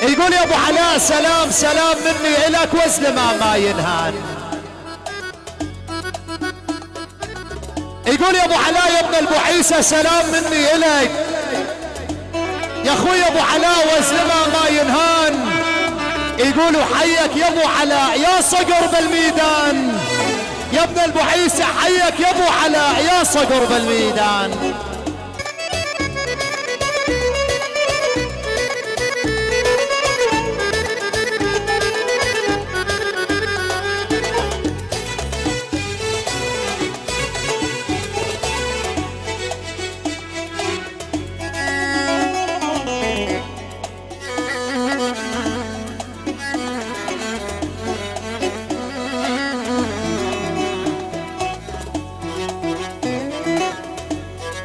يقول يا ابو علاء سلام سلام مني الك وزلمه ما ينهان. يقول يا ابو علاء يا ابن ابو عيسى سلام مني الك يا اخوي ابو علاء وزلمه ما ينهان. يقولوا حيك يا ابو علاء يا صقر بالميدان، يا ابن ابو عيسى حيك يا ابو علاء يا صقر بالميدان.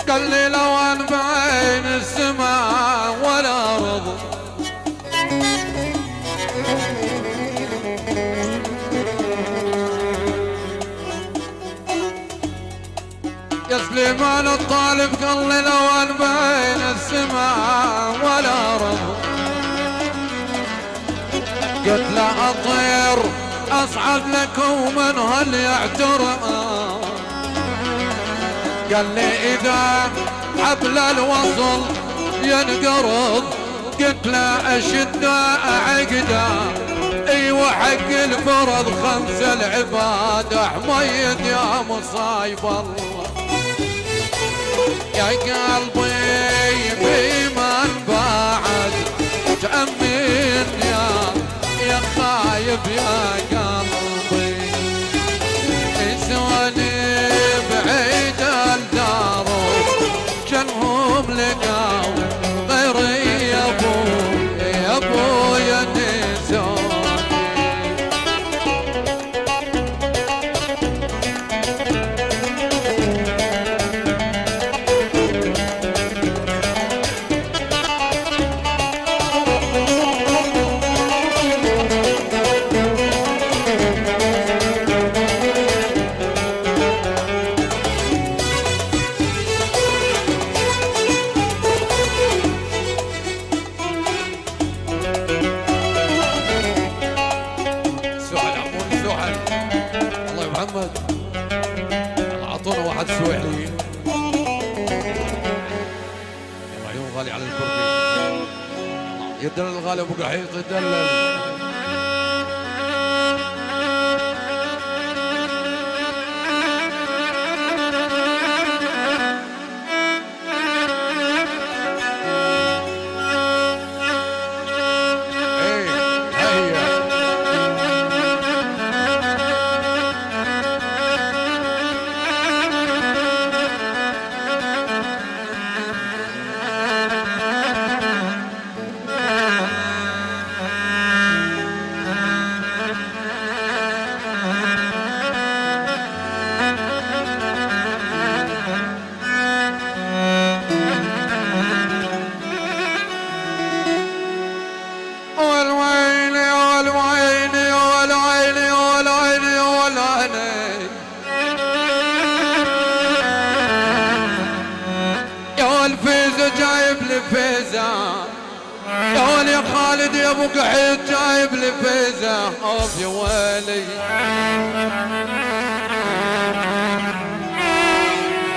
قال لي لو ان بين السماء والارض يا سليمان الطالب، قال لي لو ان بين السماء والارض قلت له اطير اصعد لك ومن هل يعترض. قال لي اذا حبل الوصل ينقرض قلت له اشد عقده. ايوه حق الفرض خمس العباد حميد يا مصايب الله. يا قلبي بمن بعد تأمن يا خايب يا قلبي يسواني بعيد الدار جنهم لقاو غيري يا ابو يا نسوني. محمد اعطونا واحد سويحلي. يلا عيون غالي على الكردي، يدلل الغالي ابو قحيط يدلل. جايب لي فيزا يا ولي يا خالد يا ابو قحيط جايب لي فيزا اوف يا ويلي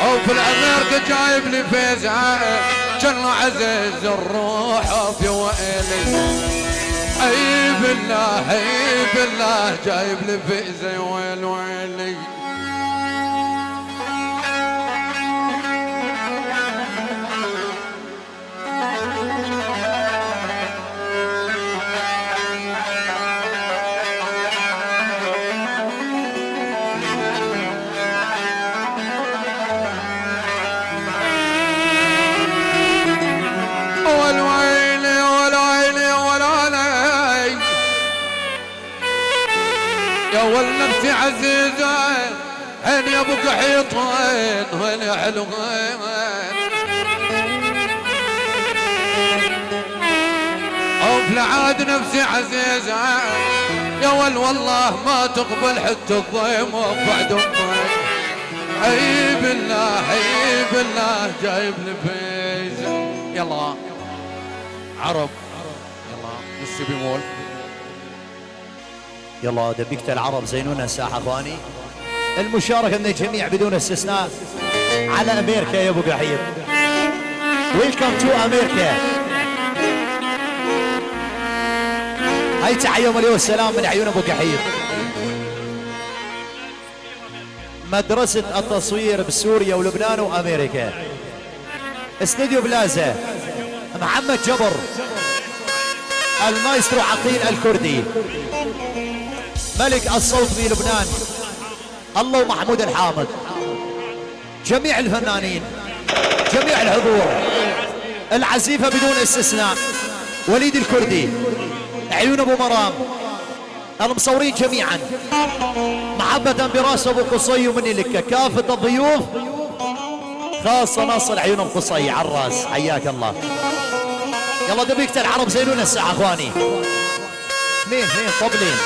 اوف الامريكا جايب لي فيزا كان عزيز الروح اوف يا ويلي اي بالله اي بالله جايب لي فيزا يا ويل ويلي. يا والنفسي عزيزة هين يا ابو قحيط هين يا حلو اوف لعاد نفسي عزيزة يا والله ما تقبل حتى الضيم بعد امك اي بالله جايب لي فيزا. يلا عرب يلا السي بيمول. يلا دبيكة العرب زينونا الساحة اخواني. المشاركة من الجميع بدون استثناء على امريكا يا ابو قحيب. ويلكم تو امريكا. هاي تحية مليون سلام من عيون ابو قحيب. مدرسة التصوير بسوريا ولبنان وامريكا. استوديو بلازا. محمد جبر. المايسترو عقيل الكردي. ملك الصوت في لبنان الله ومحمود الحامد. جميع الفنانين، جميع الحضور، العزيفة بدون استثناء، وليد الكردي، عيون ابو مرام، المصورين جميعا، محبة براس ابو قصي ومني لك كافة الضيوف، خاصة ناصر عيون ابو قصي على الراس. حياك الله. يلا دبيكة العرب زينونا الساعة اخواني. اثنين طبلين.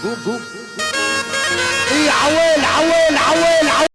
قوم